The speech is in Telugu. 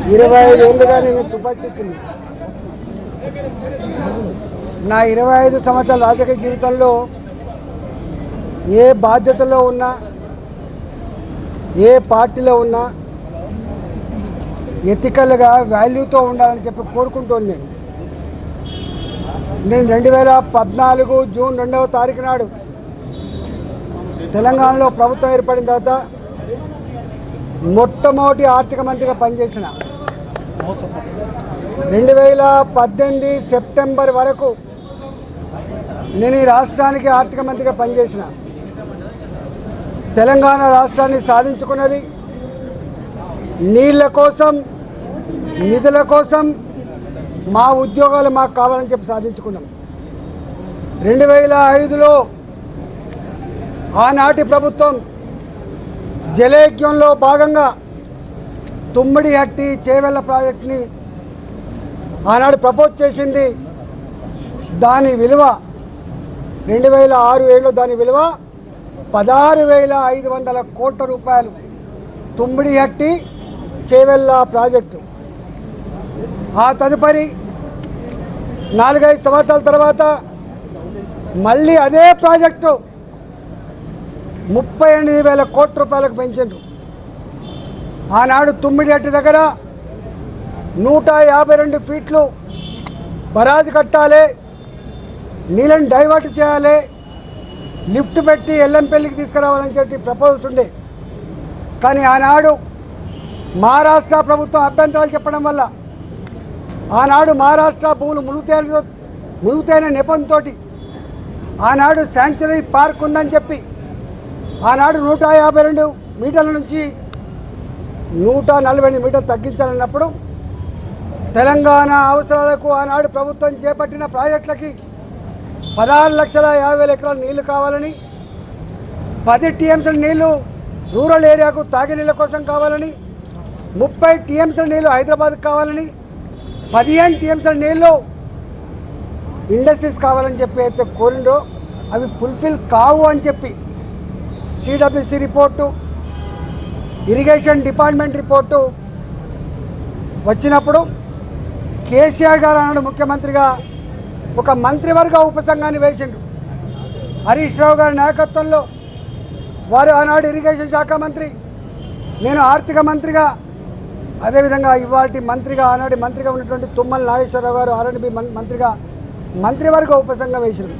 25 ఏళ్ళుగా నేను సుపరిచితుని. నా 25 సంవత్సరాల రాజకీయ జీవితంలో ఏ బాధ్యతలో ఉన్నా, ఏ పార్టీలో ఉన్నా ఎథికల్గా వాల్యూతో ఉండాలని చెప్పి కోరుకుంటాను. నేను 2014 జూన్ 2వ తారీఖు నాడు తెలంగాణలో ప్రభుత్వం ఏర్పడిన తర్వాత మొట్టమొదటి ఆర్థిక మంత్రిగా పనిచేసిన. 2018 సెప్టెంబర్ వరకు నేను ఈ రాష్ట్రానికి ఆర్థిక మంత్రిగా పనిచేసిన. తెలంగాణ రాష్ట్రాన్ని సాధించుకున్నది నీళ్ళ కోసం, నిధుల కోసం, మా ఉద్యోగాలు మాకు కావాలని చెప్పి సాధించుకున్నాం. 2005లో ఆనాటి ప్రభుత్వం జలయజ్ఞంలో భాగంగా తుమ్మిడిహట్టి చేవెళ్ళ ప్రాజెక్టుని ఆనాడు ప్రపోజ్ చేసింది. దాని విలువ 2006-7లో దాని విలువ 16,500 కోట్ల రూపాయలు. తుమ్మిడిహట్టి చేవెళ్ళ ప్రాజెక్టు. ఆ తదుపరి 4-5 సంవత్సరాల తర్వాత మళ్ళీ అదే ప్రాజెక్టు 38,000 కోట్ల రూపాయలకు పెంచారు. ఆనాడు తుమ్మిడిహట్టి దగ్గర 152 ఫీట్లు బరాజు కట్టాలి, నీళ్ళని డైవర్ట్ చేయాలి, లిఫ్ట్ పెట్టి ఎల్లంపల్లికి తీసుకురావాలని చెప్పి ప్రపోజల్స్ ఉండే. కానీ ఆనాడు మహారాష్ట్ర ప్రభుత్వం అభ్యంతరాలు చెప్పడం వల్ల ఆనాడు మహారాష్ట్ర భూములు మునుగుతైన నెపంతో ఆనాడు శాంక్చురీ పార్క్ ఉందని చెప్పి ఆనాడు 152 మీటర్ల నుంచి 148 మీటర్లు తగ్గించాలన్నప్పుడు తెలంగాణ అవసరాలకు ఆనాడు ప్రభుత్వం చేపట్టిన ప్రాజెక్టులకి 16,50,000 ఎకరాల నీళ్లు కావాలని, 10 టీఎంసీల నీళ్లు రూరల్ ఏరియాకు తాగినీళ్ళ కోసం కావాలని, 30 టీఎంసీల నీళ్లు హైదరాబాద్కు కావాలని, 15 టీఎంసీల నీళ్లు ఇండస్ట్రీస్ కావాలని చెప్పి అయితే కోరిండో అవి ఫుల్ఫిల్ కావు అని చెప్పి CWC report, irrigation department report వచ్చినప్పుడు కేసీఆర్ గారు ఆనాడు ముఖ్యమంత్రిగా ఒక మంత్రివర్గ ఉపసంఘాన్ని వేసిండు. హరీష్ రావు గారి నాయకత్వంలో వారు ఆనాడు ఇరిగేషన్ శాఖ మంత్రి, నేను ఆర్థిక మంత్రిగా, అదేవిధంగా ఇవాటి మంత్రిగా ఆనాడు మంత్రిగా ఉన్నటువంటి తుమ్మల నాగేశ్వరరావు గారు R&B మంత్రిగా మంత్రివర్గ ఉపసంఘం వేసిండు.